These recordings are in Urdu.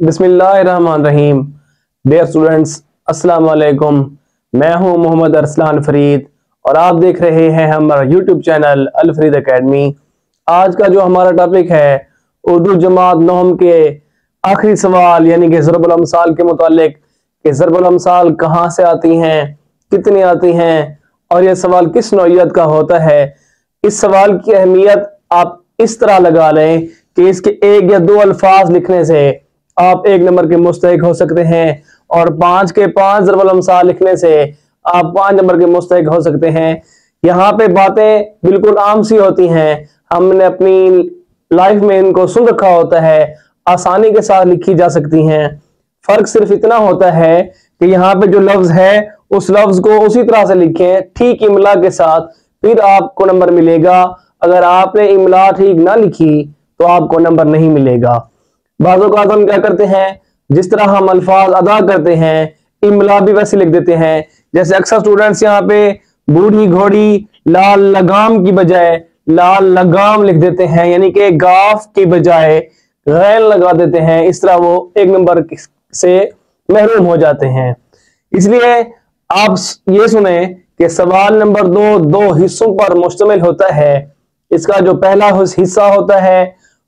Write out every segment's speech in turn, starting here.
بسم اللہ الرحمن الرحیم۔ ڈیئر اسٹوڈنٹس، السلام علیکم۔ میں ہوں محمد ارسلان فرید اور آپ دیکھ رہے ہیں ہمارا یوٹیوب چینل الفرید اکیڈمی۔ آج کا جو ہمارا ٹاپک ہے اردو جماعت نوم کے آخری سوال یعنی کہ ضرب الامثال کے متعلق کہ ضرب الامثال کہاں سے آتی ہیں، کتنی آتی ہیں اور یہ سوال کس نوعیت کا ہوتا ہے۔ اس سوال کی اہمیت آپ اس طرح لگا لیں کہ اس کے ایک یا دو الفاظ لکھنے سے آپ 1 نمبر کے مستحق ہو سکتے ہیں اور 5 کے 5 ضرب الامثال لکھنے سے آپ 5 نمبر کے مستحق ہو سکتے ہیں۔ یہاں پہ باتیں بالکل عام سی ہوتی ہیں، ہم نے اپنی لائف میں ان کو سن رکھا ہوتا ہے، آسانی کے ساتھ لکھی جا سکتی ہیں۔ فرق صرف اتنا ہوتا ہے کہ یہاں پہ جو لفظ ہے اس لفظ کو اسی طرح سے لکھیں ٹھیک املا کے ساتھ، پھر آپ کو نمبر ملے گا۔ اگر آپ نے املا ٹھیک نہ لکھی تو آپ کو نمبر نہیں ملے گا۔ بعض اوقات ہم کیا کرتے ہیں، جس طرح ہم الفاظ ادا کرتے ہیں املا بھی ویسے لکھ دیتے ہیں۔ جیسے اکثر سٹوڈنٹس یہاں پہ بوڑھی گھوڑی لال لگام کی بجائے لال لگام لکھ دیتے ہیں، یعنی کہ گاف کی بجائے غین لگا دیتے ہیں۔ اس طرح وہ 1 نمبر سے محروم ہو جاتے ہیں۔ اس لیے آپ یہ سنیں کہ سوال نمبر 2 حصوں پر مشتمل ہوتا ہے۔ اس کا جو پہلا حصہ ہوتا ہے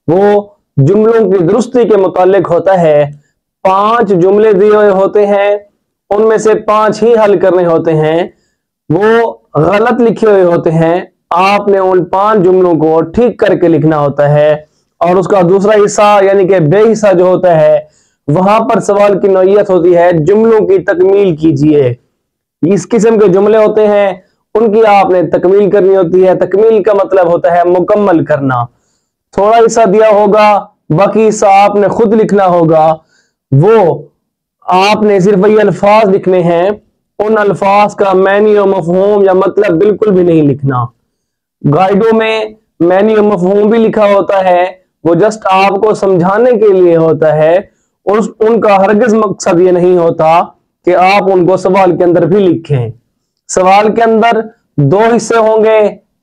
وہ جملوں کی درستی کے متعلق ہوتا ہے۔ 5 جملے دیے ہوئے ہوتے ہیں، ان میں سے 5 ہی حل کرنے ہوتے ہیں، وہ غلط لکھے ہوئے ہوتے ہیں، آپ نے ان 5 جملوں کو ٹھیک کر کے لکھنا ہوتا ہے۔ اور اس کا دوسرا حصہ یعنی کہ بے حصہ جو ہوتا ہے، وہاں پر سوال کی نوعیت ہوتی ہے جملوں کی تکمیل کیجئے۔ اس قسم کے جملے ہوتے ہیں، ان کی آپ نے تکمیل کرنی ہوتی ہے۔ تکمیل کا مطلب ہوتا ہے مکمل کرنا۔ تھوڑا حصہ دیا ہوگا، باقی حصہ آپ نے خود لکھنا ہوگا۔ وہ آپ نے صرف وہی الفاظ لکھنے ہیں، ان الفاظ کا معنی و مفہوم یا مطلب بالکل بھی نہیں لکھنا۔ گائیڈوں میں معنی و مفہوم بھی لکھا ہوتا ہے، وہ جسٹ آپ کو سمجھانے کے لیے ہوتا ہے، ان کا ہرگز مقصد یہ نہیں ہوتا کہ آپ ان کو سوال کے اندر بھی لکھیں۔ سوال کے اندر 2 حصے ہوں گے،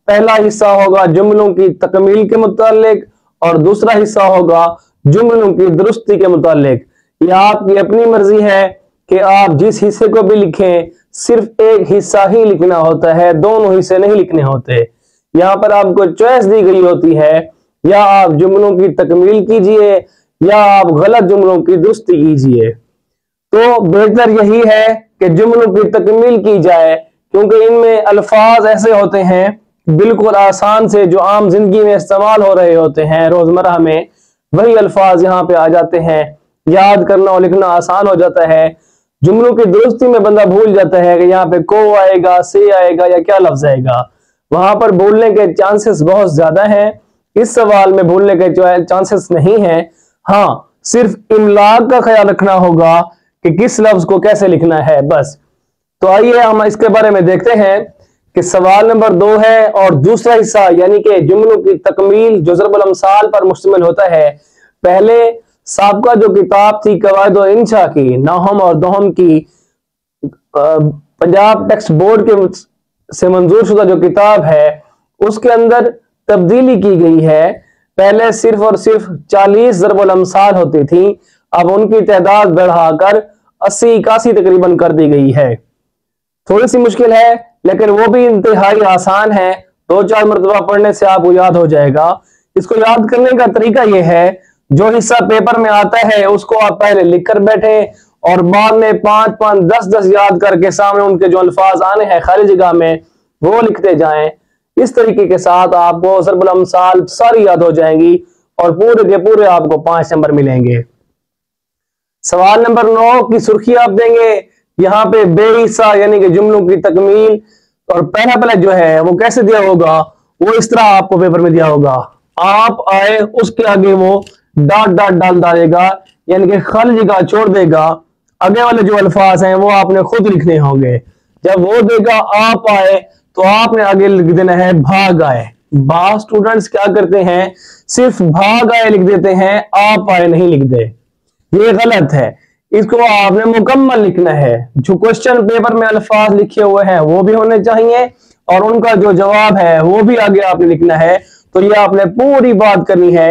پہلا حصہ ہوگا جملوں کی تکمیل کے متعلق اور دوسرا حصہ ہوگا جملوں کی درستی کے متعلق۔ یہ آپ کی اپنی مرضی ہے کہ آپ جس حصے کو بھی لکھیں، صرف ایک حصہ ہی لکھنا ہوتا ہے، دونوں حصے نہیں لکھنے ہوتے۔ یہاں پر آپ کو چوائس دی گئی ہوتی ہے، یا آپ جملوں کی تکمیل کیجئے یا آپ غلط جملوں کی درستی کیجئے۔ تو بہتر یہی ہے کہ جملوں کی تکمیل کی جائے، کیونکہ ان میں الفاظ ایسے ہوتے ہیں بالکل آسان سے جو عام زندگی میں استعمال ہو رہے ہوتے ہیں روزمرہ میں، وہی الفاظ یہاں پہ آ جاتے ہیں، یاد کرنا اور لکھنا آسان ہو جاتا ہے۔ جملوں کی درستی میں بندہ بھول جاتا ہے کہ یہاں پہ کو آئے گا، سے آئے گا یا کیا لفظ آئے گا، وہاں پر بھولنے کے چانسز بہت زیادہ ہیں۔ اس سوال میں بھولنے کے چانسز نہیں ہیں، ہاں صرف املا کا خیال رکھنا ہوگا کہ کس لفظ کو کیسے لکھنا ہے بس۔ تو آئیے ہم اس کے بارے میں دیکھتے ہیں کہ سوال نمبر 2 ہے اور دوسرا حصہ یعنی کہ جملوں کی تکمیل جو ضرب الامثال پر مشتمل ہوتا ہے۔ پہلے سابقہ جو کتاب تھی قواعد و انشاء کی، نحو اور دوہم کی، پنجاب ٹیکسٹ بورڈ کے سے منظور شدہ جو کتاب ہے، اس کے اندر تبدیلی کی گئی ہے۔ پہلے صرف اور صرف 40 ضرب الامثال ہوتی تھی، اب ان کی تعداد بڑھا کر 80-81 تقریباً کر دی گئی ہے۔ تھوڑی سی مشکل ہے لیکن وہ بھی انتہائی آسان ہے، 2-4 مرتبہ پڑھنے سے آپ کو یاد ہو جائے گا۔ اس کو یاد کرنے کا طریقہ یہ ہے، جو حصہ پیپر میں آتا ہے اس کو آپ پہلے لکھ کر بیٹھیں اور بعد میں 5-5 10-10 یاد کر کے سامنے ان کے جو الفاظ آنے ہیں خالی جگہ میں وہ لکھتے جائیں۔ اس طریقے کے ساتھ آپ کو ضرب الامثال ساری یاد ہو جائیں گی اور پورے کے پورے آپ کو 5 نمبر ملیں گے۔ سوال نمبر 9 کی سرخی آپ دیں گے، یہاں پہ بے حصہ یعنی کہ جملوں کی تکمیل، اور پہلا جو ہے وہ کیسے دیا ہوگا، وہ اس طرح آپ کو پیپر میں دیا ہوگا۔ آپ آئے اس کے آگے وہ ڈاٹ ڈال ڈالے گا، یعنی کہ خالی جگہ چھوڑ دے گا، آگے والے جو الفاظ ہیں وہ آپ نے خود لکھنے ہوں گے۔ جب وہ دے گا آپ آئے تو آپ نے آگے لکھ دینا ہے بھاگ آئے۔ بعض اسٹوڈنٹس کیا کرتے ہیں، صرف بھاگ آئے لکھ دیتے ہیں، آپ آئے نہیں لکھتے، یہ غلط ہے۔ اس کو آپ نے مکمل لکھنا ہے، جو کوسچن پیپر میں الفاظ لکھے ہوئے ہیں وہ بھی ہونے چاہیے اور ان کا جو جواب ہے وہ بھی آگے آپ نے لکھنا ہے۔ تو یہ آپ نے پوری بات کرنی ہے،